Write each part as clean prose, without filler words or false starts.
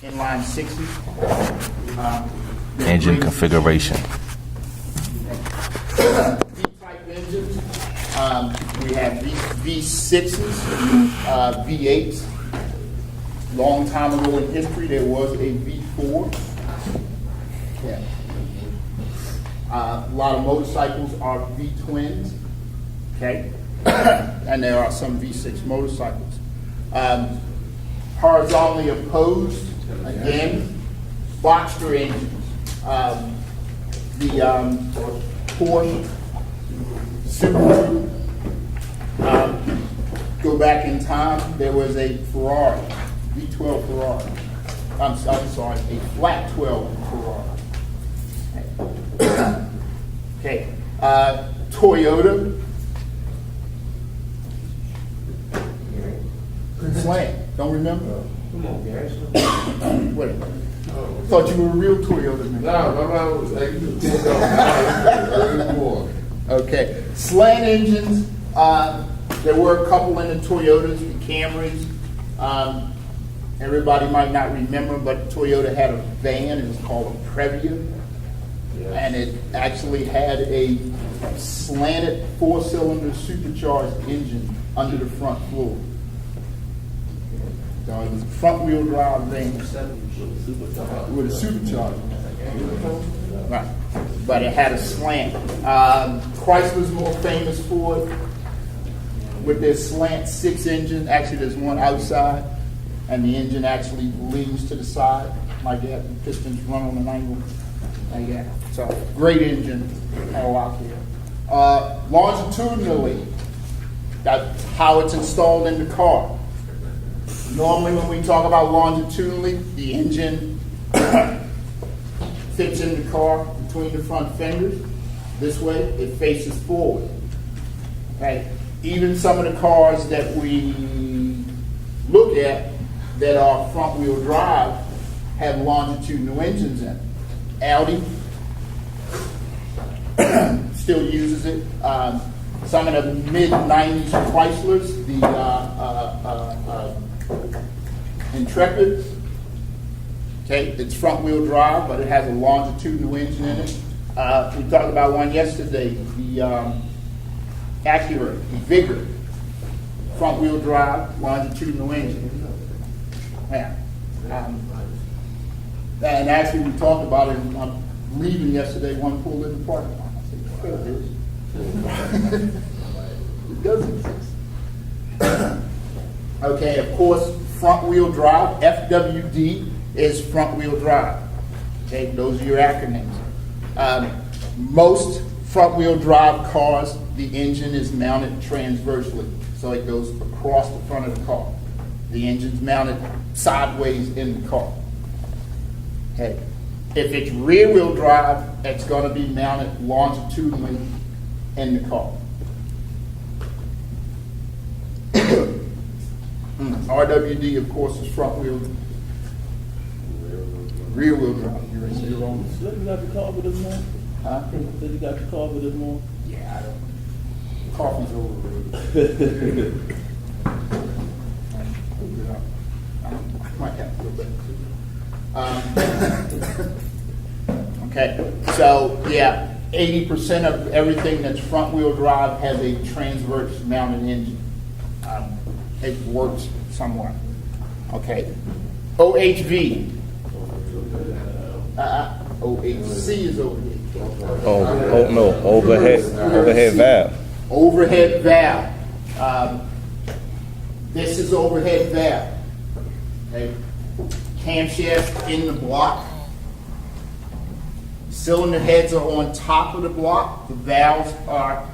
inline 60. Engine configuration. V-type engines. We have V6s, V8s. Long time ago in history, there was a V4. Yeah. A lot of motorcycles are V-twins. Okay. And there are some V6 motorcycles. Horizontally opposed, again, Boxster engines. The Porsche, Subaru. Go back in time, there was a Ferrari, V12 Ferrari. I'm sorry, a flat 12 Ferrari. Okay, Toyota. Slant, don't remember? Come on, guys. What? Thought you were a real Toyota man. No, my mom was like, you $10. Okay, slant engines. There were a couple in the Toyotas, the Camrys. Everybody might not remember, but Toyota had a van. It was called a Previa, and it actually had a slanted 4-cylinder supercharged engine under the front floor. So it was a front-wheel drive van with a supercharger. Right, but it had a slant. Chrysler's more famous for it with their slant 6 engine. Actually, there's one outside, and the engine actually leans to the side like that. The pistons run on an angle like that. So great engine, had a lot there. Longitudinally, that's how it's installed in the car. Normally, when we talk about longitudinally, the engine fits in the car between the front fenders. This way, it faces forward. Okay. Even some of the cars that we look at that are front-wheel drive have longitudinal engines in it. Audi still uses it. Some of the mid-90s Chryslers, the Intrepid, okay, it's front-wheel drive, but it has a longitudinal engine in it. We talked about one yesterday, the Acura, the Vigor, front-wheel drive, longitudinal engine. Yeah. And actually, we talked about it. I'm leaving yesterday. One pulled in the parking lot. I said, "Oh, it is." It does exist. Okay, of course, front-wheel drive. FWD is front-wheel drive. Okay, those are your acronyms. Most front-wheel drive cars, the engine is mounted transversely, so it goes across the front of the car. The engine's mounted sideways in the car. Okay. If it's rear-wheel drive, it's going to be mounted longitudinally in the car. RWD, of course, is front-wheel. Rear-wheel drive. You ready to say it wrong? You got your car with us more? Huh? Said you got your car with us more? Yeah, I don't. Coffee's overrated. I might have to go back to okay, so yeah, 80% of everything that's front-wheel drive has a transverse mounted engine. It works somewhat. Okay, OHV. OHC is overhead. Oh no, overhead valve. Overhead valve. This is overhead valve. Okay. Camshaft in the block. Cylinder heads are on top of the block. The valves are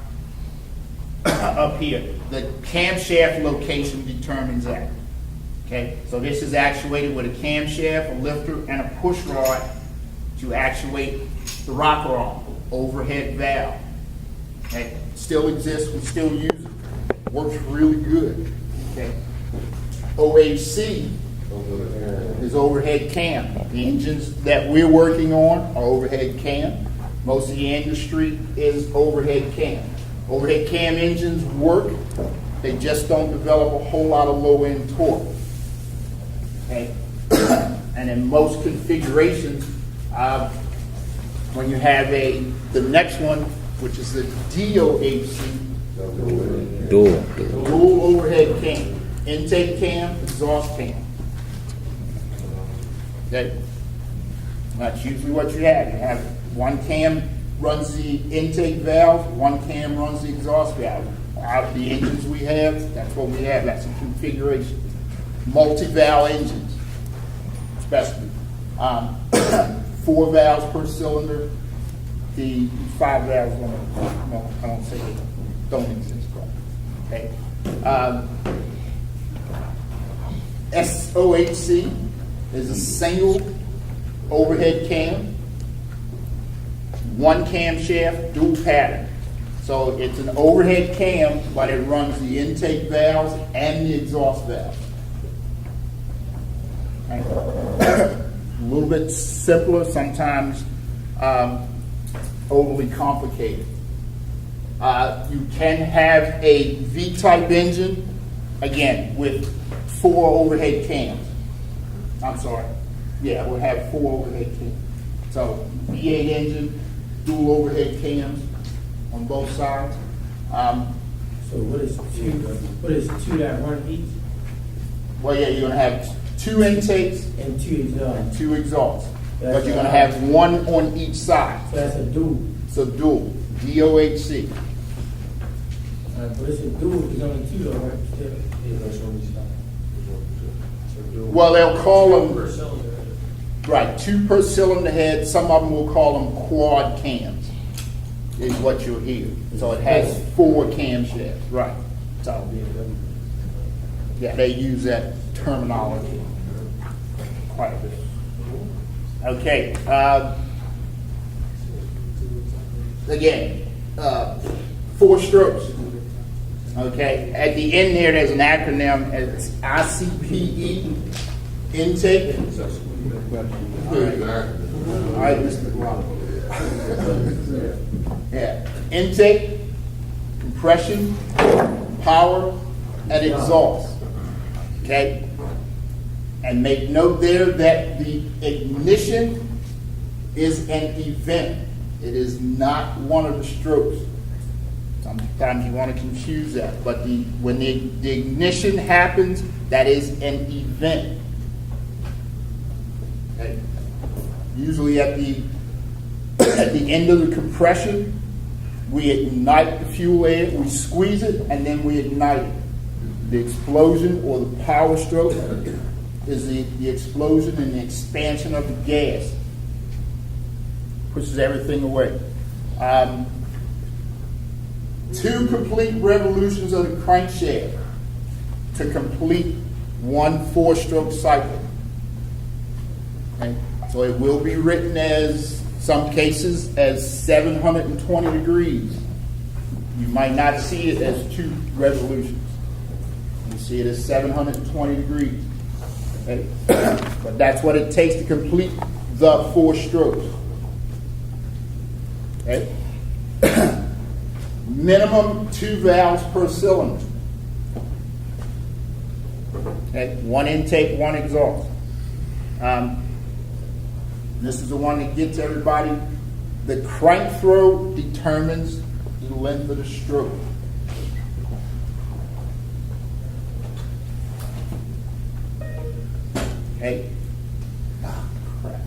up here. The camshaft location determines that. Okay, so this is actuated with a camshaft, a lifter, and a push rod to actuate the rocker arm. Overhead valve. Okay, still exists. We still use it. Works really good. Okay. OHC is overhead cam. The engines that we're working on are overhead cam. Most of the industry is overhead cam. Overhead cam engines work. They just don't develop a whole lot of low-end torque. Okay. And in most configurations, when you have the next one, which is the DOHC, Dual. dual overhead cam, intake cam, exhaust cam. Okay? That's usually what you have. You have one cam runs the intake valve, one cam runs the exhaust valve. Out of the engines we have, that's what we have. That's the configuration. Multi-valve engines, especially. 4 valves per cylinder. The 5 valves, no, I don't say they don't exist, but, okay. SOHC is a single overhead cam, one camshaft, dual pattern. So it's an overhead cam, but it runs the intake valves and the exhaust valve. Okay. A little bit simpler, sometimes overly complicated. You can have a V-type engine, again, with 4 overhead cams. I'm sorry. Yeah, we'll have 4 overhead cams. So V8 engine, dual overhead cams on both sides. So what is two that run each Well, yeah, you're gonna have 2 intakes and 2 exhaust? and 2 exhausts, but you're gonna have 1 on each side. So that's a dual. So dual, DOHC. But it's a dual, it's only 2 though, right? Well, they'll call them, Per cylinder. right, 2 per cylinder head. Some of them will call them quad cams, is what you'll hear. So it has 4 camshafts, right. So, yeah, they use that terminology quite a bit. Okay. Again, 4 strokes. Okay. At the end there, there's an acronym. It's ICPE, intake. All right, Mr. Brown. Yeah. Intake, compression, power, and exhaust. Okay? And make note there that the ignition is an event. It is not one of the strokes. Sometimes you want to confuse that, but when the ignition happens, that is an event. Okay? Usually at the end of the compression, we ignite the fuel air, we squeeze it, and then we ignite it. The explosion or the power stroke is the explosion and the expansion of the gas. Pushes everything away. 2 complete revolutions of the crankshaft to complete 1 4-stroke cycle. Okay? So it will be written as, some cases, as 720 degrees. You might not see it as 2 revolutions. You see it as 720 degrees. Okay? But that's what it takes to complete the 4 strokes. Okay? Minimum 2 valves per cylinder. Okay? 1 intake, 1 exhaust. This is the one that gets everybody. The crank throw determines the length of the stroke. Okay? Ah, crap.